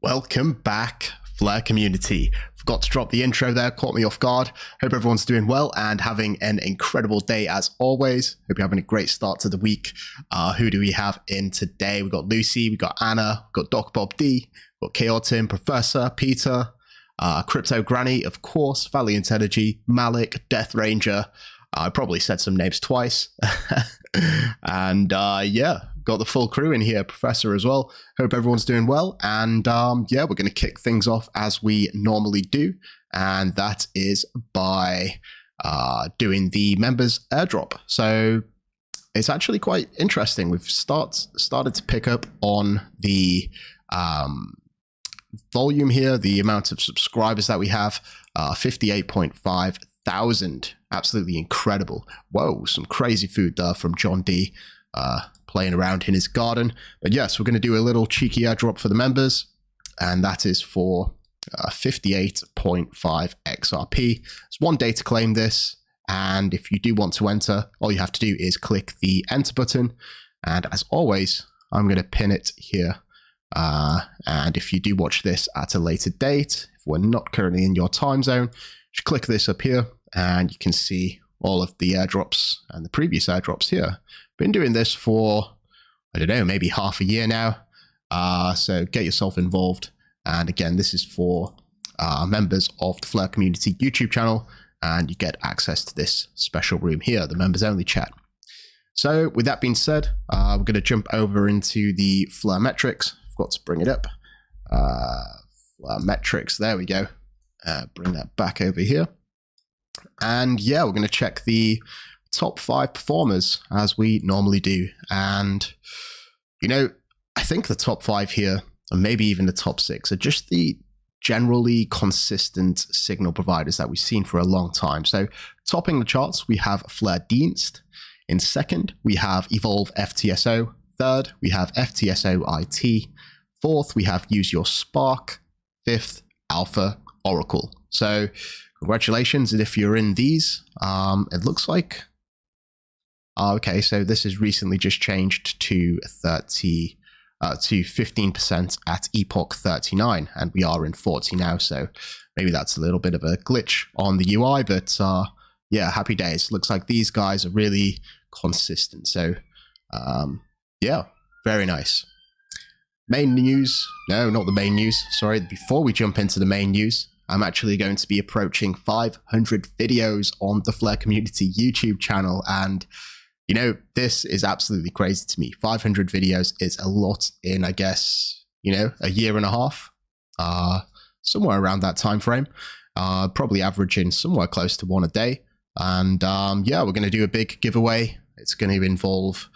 Welcome back, Flare community. Forgot to drop the intro there, caught me off guard. Hope everyone's doing well and having an incredible day as always. Hope you're having a great start to the week. Who do we have in today? We got Lucy, we got Anna, we got Doc Bob D, we got Chaotim, Professor, Peter, Crypto Granny, of course, Valiant Energy, Malik, Death Ranger. I probably said some names twice. And yeah, got the full crew in here, Professor as well. Hope everyone's doing well. And yeah, we're going to kick things off as we normally do. And that is by doing the members airdrop. So it's actually quite interesting. We've started to pick up on the volume here, the amount of subscribers that we have, 58.5 thousand. Absolutely incredible. Whoa, some crazy food there from John D, playing around in his garden. But yes, we're going to do a little cheeky airdrop for the members, and that is for 58.5 XRP. It's 1 day to claim this, and if you do want to enter, all you have to do is click the enter button, and as always, I'm going to pin it here. And if you do watch this at a later date, if we're not currently in your time zone, just click this up here and you can see all of the airdrops and the previous airdrops here. Been doing this for, I don't know, maybe half a year now. So get yourself involved. And again, this is for members of the Flare Community YouTube channel, and you get access to this special room here, the members only chat. So with that being said, we're going to jump over into the Flare metrics. Forgot to bring it up. Flare metrics, there we go. Bring that back over here. And yeah, we're going to check the top 5 performers as we normally do. And, you know, I think the top 5 here, or maybe even the top 6, are just the generally consistent signal providers that we've seen for a long time. So topping the charts, we have Flare Dienst. In second, we have Evolve FTSO. Third, we have FTSO IT. Fourth, we have Use Your Spark. Fifth, Alpha Oracle. So congratulations. And if you're in these, it looks like, okay, so this has recently just changed to 15% at Epoch 39, and we are in 40 now. So maybe that's a little bit of a glitch on the UI, but yeah, happy days. Looks like these guys are really consistent. So yeah, very nice. Main news, no, not the main news, sorry. Before we jump into the main news, I'm actually going to be approaching 500 videos on the Flare Community YouTube channel. And, you know, this is absolutely crazy to me. 500 videos is a lot in, I guess, you know, a year and a half, somewhere around that time frame, probably averaging somewhere close to 1 a day. And yeah, we're going to do a big giveaway. It's going to involve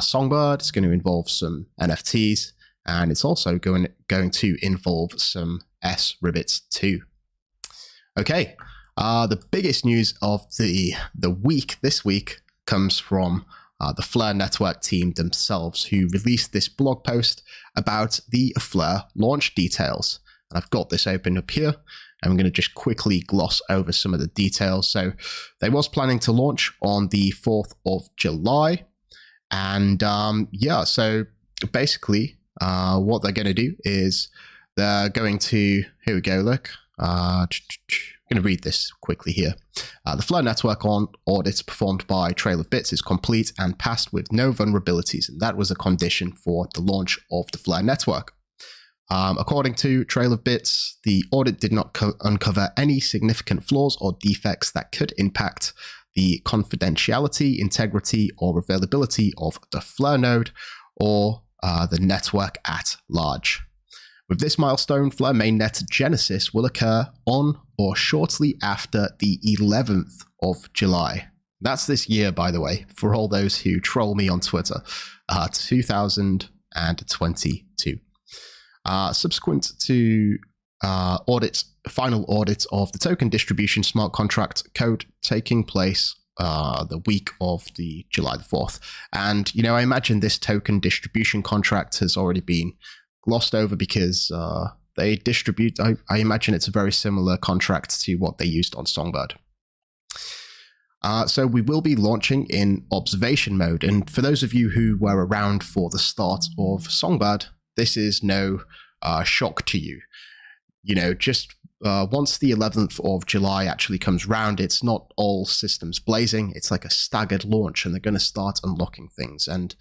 Songbird. It's going to involve some NFTs. And it's also going to involve some S-Ribbits too. Okay, the biggest news of the week this week comes from the Flare Network team themselves, who released this blog post about the Flare launch details. And I've got this open up here. I'm going to just quickly gloss over some of the details. So they was planning to launch on the 4th of July. And yeah, so basically, what they're going to do is they're going to, here we go, look, I'm going to read this quickly here. The Flare Network audit performed by Trail of Bits is complete and passed with no vulnerabilities, and that was a condition for the launch of the Flare Network. According to Trail of Bits, the audit did not uncover any significant flaws or defects that could impact the confidentiality, integrity, or availability of the Flare node or the network at large. With this milestone, Flare mainnet Genesis will occur on or shortly after the 11th of July. That's this year, by the way, for all those who troll me on Twitter, 2022. Subsequent to final audit of the token distribution smart contract code taking place the week of the July the 4th. And, you know, I imagine this token distribution contract has already been glossed over because they distribute, I imagine it's a very similar contract to what they used on Songbird. So we will be launching in observation mode. And for those of you who were around for the start of Songbird, this is no shock to you. Just once the 11th of July actually comes round, it's not all systems blazing. It's like a staggered launch, and they're going to start unlocking things. And,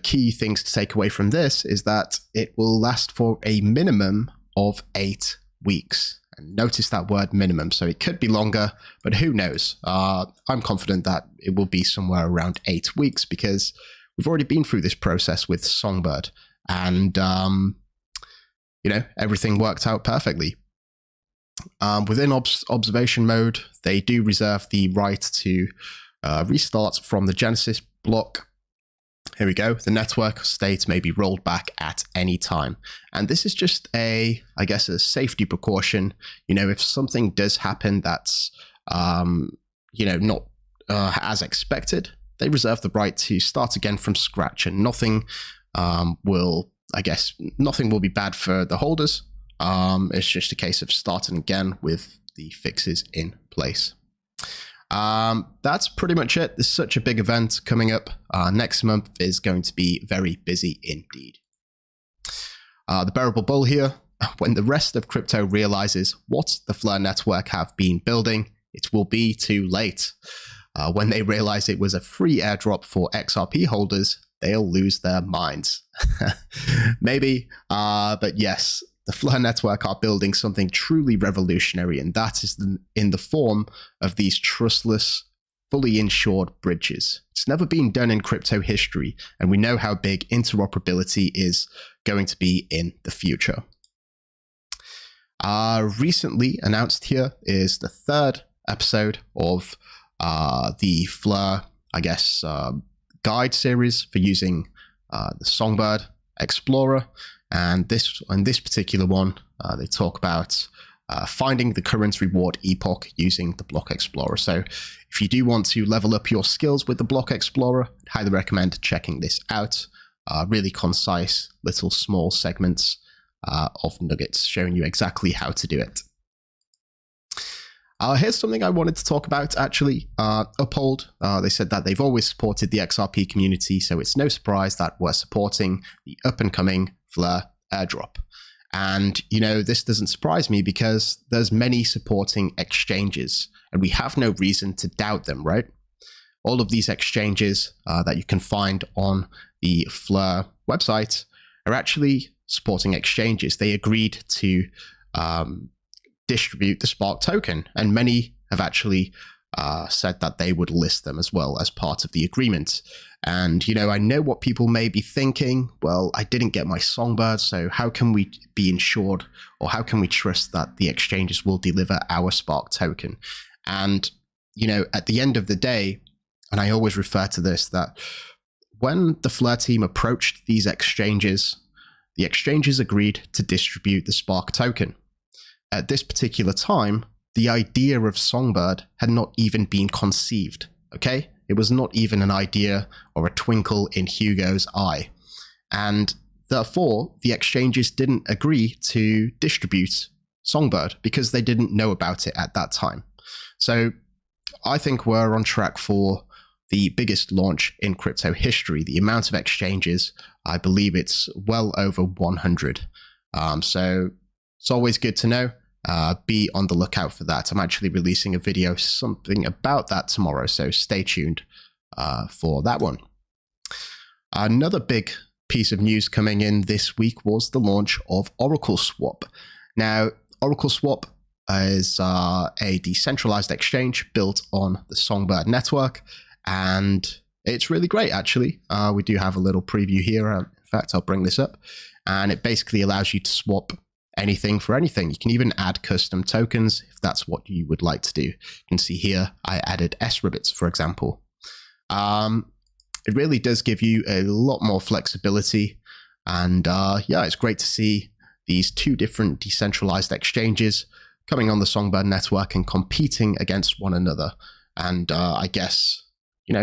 key things to take away from this is that it will last for a minimum of 8 weeks. And notice that word minimum. So it could be longer, but who knows? I'm confident that it will be somewhere around 8 weeks, because we've already been through this process with Songbird, and everything worked out perfectly. Within observation mode, they do reserve the right to restart from the Genesis block. Here we go. The network state may be rolled back at any time. And this is just a safety precaution. If something does happen that's, not as expected, they reserve the right to start again from scratch, and nothing will be bad for the holders. It's just a case of starting again with the fixes in place. That's pretty much it. There's such a big event coming up. Next month is going to be very busy indeed. The bearable bull here: when the rest of crypto realizes what the Flare network have been building, it will be too late. When they realize it was a free airdrop for XRP holders, they'll lose their minds. Maybe, but yes, the Flare network are building something truly revolutionary, and that is in the form of these trustless, fully insured bridges. It's never been done in crypto history, and we know how big interoperability is going to be in the future. Recently announced here is the 3rd episode of the Flare, guide series for using the Songbird Explorer. And in this particular one, they talk about finding the current reward epoch using the Block Explorer. So if you do want to level up your skills with the Block Explorer, I'd highly recommend checking this out. Really concise, little small segments of nuggets showing you exactly how to do it. Here's something I wanted to talk about, actually. Uphold, they said that they've always supported the XRP community, so it's no surprise that we're supporting the up-and-coming Flare airdrop. And, this doesn't surprise me, because there's many supporting exchanges, and we have no reason to doubt them, right? All of these exchanges that you can find on the Flare website are actually supporting exchanges. They agreed to distribute the Spark token, and many have actually said that they would list them as well as part of the agreement. And, I know what people may be thinking. Well, I didn't get my Songbird, so how can we be insured, or how can we trust that the exchanges will deliver our Spark token? And, at the end of the day, and I always refer to this, that when the Flare team approached these exchanges, the exchanges agreed to distribute the Spark token. At this particular time, the idea of Songbird had not even been conceived, okay? It was not even an idea or a twinkle in Hugo's eye. And therefore, the exchanges didn't agree to distribute Songbird because they didn't know about it at that time. So I think we're on track for the biggest launch in crypto history. The amount of exchanges, I believe it's well over 100. So it's always good to know. Be on the lookout for that. I'm actually releasing a video, something about that tomorrow, so stay tuned for that one. Another big piece of news coming in this week was the launch of Oracle Swap. Now, Oracle Swap is a decentralized exchange built on the Songbird network, and it's really great, actually. We do have a little preview here. In fact, I'll bring this up, and it basically allows you to swap anything for anything. You can even add custom tokens if that's what you would like to do. You can see here I added S-Ribbits, for example. It really does give you a lot more flexibility, and it's great to see these two different decentralized exchanges coming on the Songbird network and competing against one another, and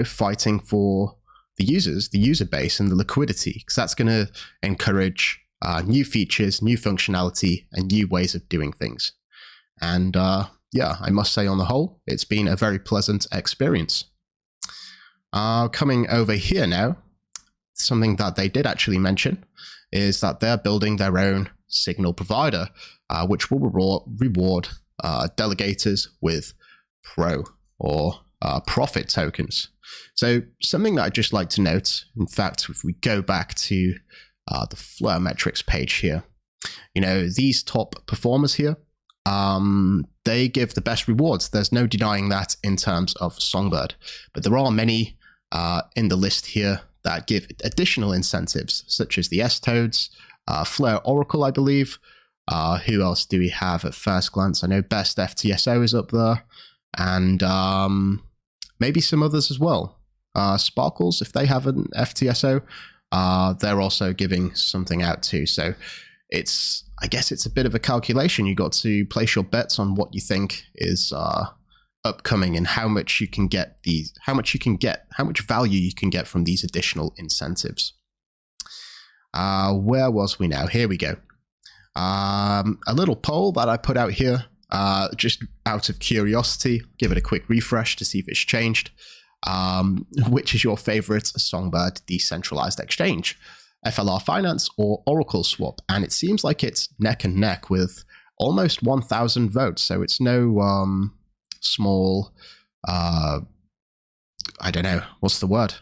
fighting for the user base and the liquidity, because that's going to encourage new features, new functionality, and new ways of doing things. And I must say, on the whole, it's been a very pleasant experience. Coming over here now, something that they did actually mention is that they're building their own signal provider, which will reward delegators with Pro or profit tokens. So something that I'd just like to note, in fact, if we go back to the Flare metrics page here, these top performers here, they give the best rewards. There's no denying that in terms of Songbird, but there are many in the list here that give additional incentives, such as the S-Toads, Flare Oracle, I believe. Who else do we have at first glance? I know Best FTSO is up there, and maybe some others as well. Sparkles, if they have an FTSO, they're also giving something out too. So I guess it's a bit of a calculation. You got to place your bets on what you think is upcoming and how much value you can get from these additional incentives. Where was we now? Here we go. A little poll that I put out here, just out of curiosity, give it a quick refresh to see if it's changed. Which is your favorite Songbird decentralized exchange, FLR Finance or Oracle Swap? And it seems like it's neck and neck with almost 1,000 votes. So it's no small, I don't know, what's the word?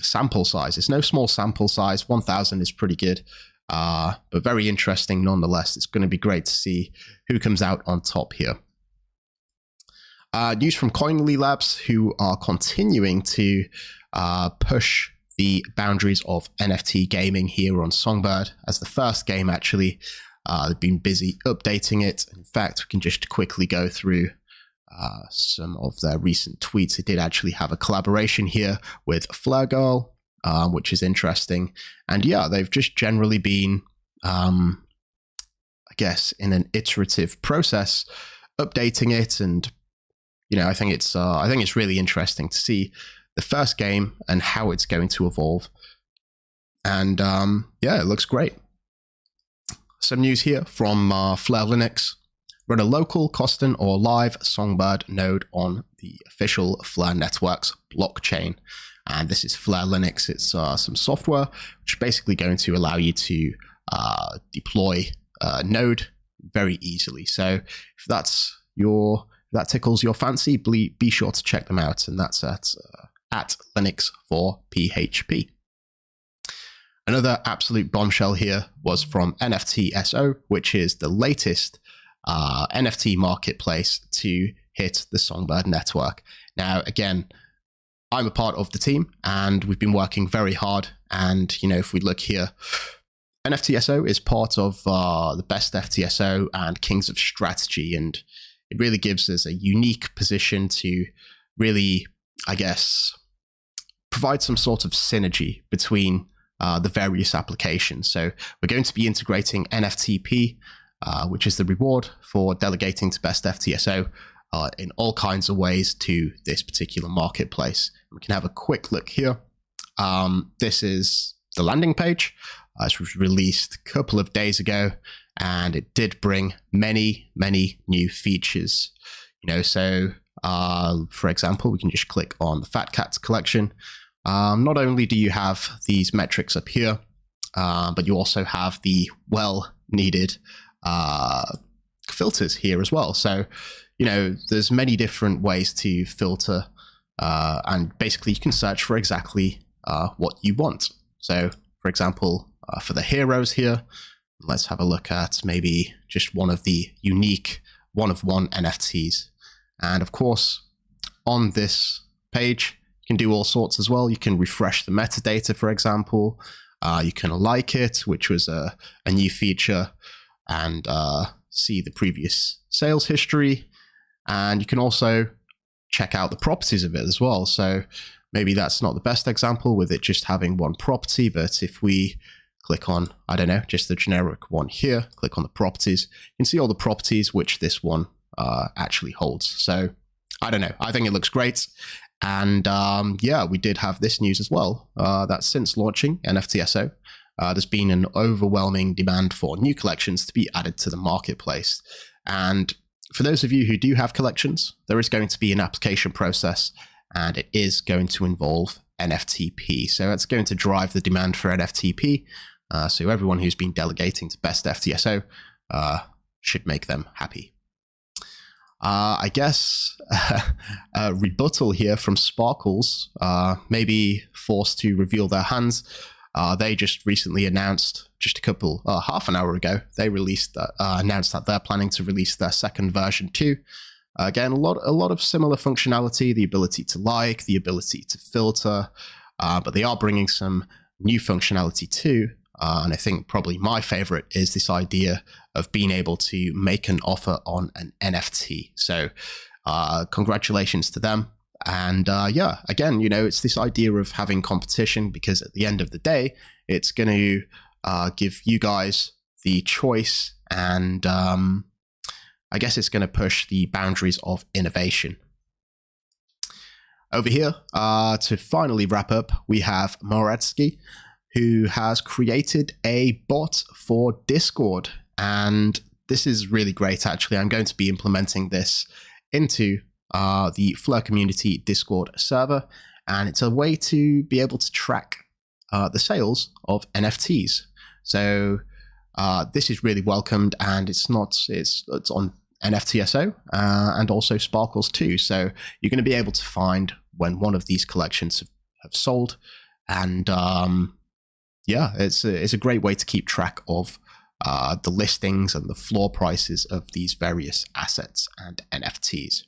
Sample size. It's no small sample size. 1,000 is pretty good, but very interesting nonetheless. It's going to be great to see who comes out on top here. News from Koinly Labs, who are continuing to push the boundaries of NFT gaming here on Songbird. As the first game, actually, they've been busy updating it. In fact, we can just quickly go through some of their recent tweets. They did actually have a collaboration here with Flare Girl, which is interesting. And yeah, they've just generally been, I guess, in an iterative process, updating it. And I think it's really interesting to see the first game and how it's going to evolve. And yeah, it looks great. Some news here from Flare Linux. Run a local, custom, or live Songbird node on the official Flare Network's blockchain. And this is Flare Linux. It's some software which is basically going to allow you to deploy a node very easily. So if that tickles your fancy, be sure to check them out. And that's at Linux for PHP. Another absolute bombshell here was from NFTSO, which is the latest NFT marketplace to hit the Songbird network. Now, again, I'm a part of the team and we've been working very hard. And, if we look here, NFTSO is part of the Best FTSO and Kings of Strategy. And it really gives us a unique position to really, I guess, provide some sort of synergy between the various applications. So we're going to be integrating NFTP, which is the reward for delegating to Best FTSO, in all kinds of ways to this particular marketplace. We can have a quick look here. This is the landing page. It was released a couple of days ago, and it did bring many, many new features. So for example, we can just click on the Fat Cats collection. Not only do you have these metrics up here, but you also have the well-needed filters here as well. So, there's many different ways to filter, and basically you can search for exactly what you want. So, for example, for the heroes here, let's have a look at maybe just one of the unique one-of-one NFTs. And of course, on this page, you can do all sorts as well. You can refresh the metadata, for example. You can like it, which was a new feature, and see the previous sales history. And you can also check out the properties of it as well. So maybe that's not the best example with it just having one property, but if we click on, I don't know, just the generic one here, click on the properties, you can see all the properties which this one actually holds. So I don't know, I think it looks great. And yeah, we did have this news as well, that since launching NFTSO, there's been an overwhelming demand for new collections to be added to the marketplace. And for those of you who do have collections, there is going to be an application process, and it is going to involve NFTP. So that's going to drive the demand for NFTP. So everyone who's been delegating to best FTSO should make them happy. I guess Rebuttal here from Sparkles, maybe forced to reveal their hands. They just recently announced, just half an hour ago, they announced that they're planning to release their second version too. Again, a lot of similar functionality, the ability to like, the ability to filter, but they are bringing some new functionality too. And I think probably my favorite is this idea of being able to make an offer on an NFT. So congratulations to them. And yeah, again, it's this idea of having competition, because at the end of the day, it's going to give you guys the choice, and I guess it's going to push the boundaries of innovation. Over here, to finally wrap up, we have Moretzky, who has created a bot for Discord. And this is really great, actually. I'm going to be implementing this into the Flare community Discord server. And it's a way to be able to track the sales of NFTs. So this is really welcomed, and it's on NFTSO and also Sparkles too. So you're going to be able to find when one of these collections have sold. And yeah, it's a great way to keep track of the listings and the floor prices of these various assets and NFTs.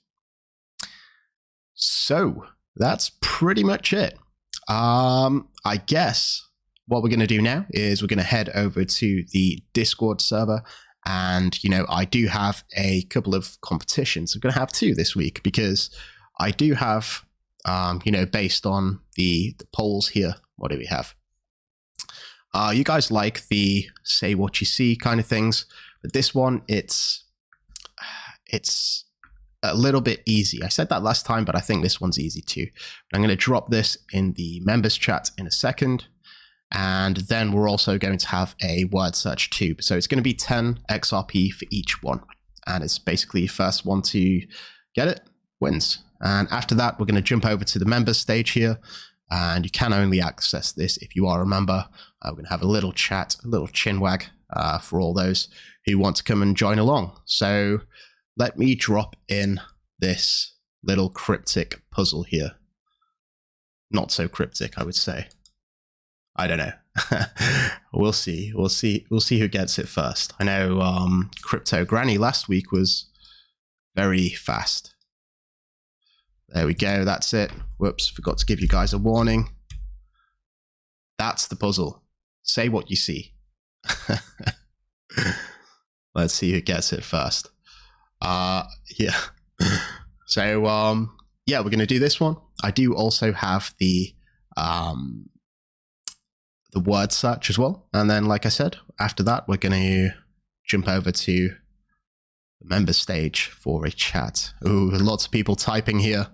So that's pretty much it. I guess what we're going to do now is we're going to head over to the Discord server. And, I do have a couple of competitions. I'm going to have two this week, because I do have, based on the polls here, what do we have? You guys like the say what you see kind of things, but this one, it's a little bit easy. I said that last time, but I think this one's easy too. I'm going to drop this in the members chat in a second, and then we're also going to have a word search too. So it's going to be 10 XRP for each one, and it's basically first one to get it wins. And after that, we're going to jump over to the members stage here. And you can only access this if you are a member. We're going to have a little chat, a little chinwag for all those who want to come and join along. So let me drop in this little cryptic puzzle here. Not so cryptic, I would say. I don't know. We'll see. We'll see who gets it first. I know Crypto Granny last week was very fast. There we go. That's it. Whoops, forgot to give you guys a warning. That's the puzzle. Say what you see. Let's see who gets it first. Yeah. So, yeah, we're going to do this one. I do also have the word search as well. And then, like I said, after that, we're going to jump over to the member stage for a chat. Ooh, lots of people typing here.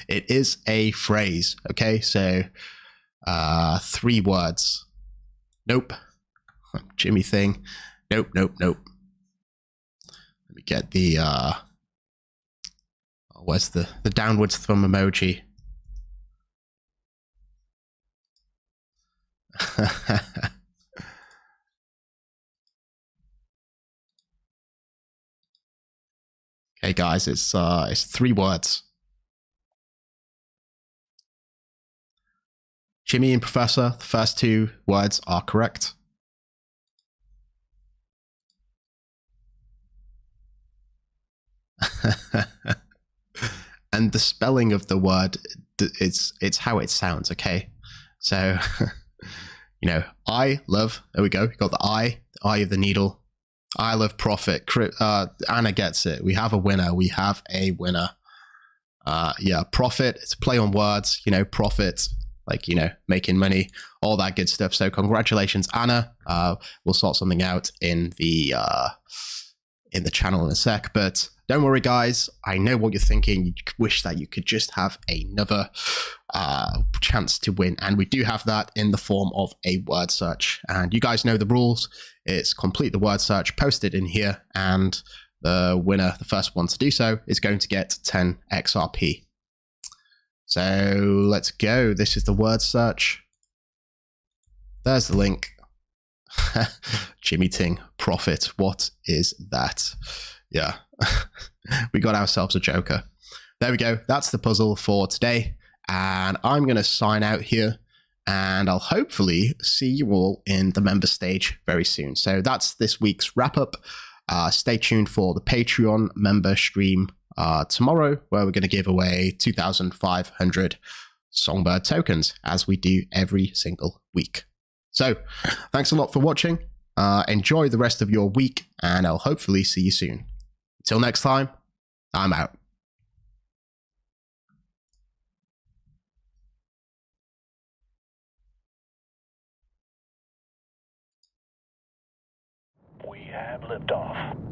It is a phrase, okay? So 3 words. Nope. Jimmy thing. Nope. Let me get the where's the downwards thumb emoji? Okay, guys, it's 3 words. Jimmy and Professor, the first 2 words are correct. And the spelling of the word, it's how it sounds, okay? So, I love, there we go, we got the eye of the needle. I love profit. Anna gets it. We have a winner. Yeah, profit, it's a play on words, profit, like, making money, all that good stuff. So congratulations, Anna. We'll sort something out in the channel in a sec, but don't worry, guys. I know what you're thinking. You wish that you could just have another chance to win, and we do have that in the form of a word search. And you guys know the rules. It's complete the word search, post it in here, and the winner, the first one to do so, is going to get 10 XRP. So let's go. This is the word search. There's the link. Jimmy Ting, profit. What is that? Yeah, we got ourselves a joker. There we go. That's the puzzle for today. And I'm going to sign out here. And I'll hopefully see you all in the member stage very soon. So that's this week's wrap up. Stay tuned for the Patreon member stream tomorrow, where we're going to give away 2,500 Songbird tokens, as we do every single week. So thanks a lot for watching. Enjoy the rest of your week, and I'll hopefully see you soon. Until next time, I'm out. We have liftoff.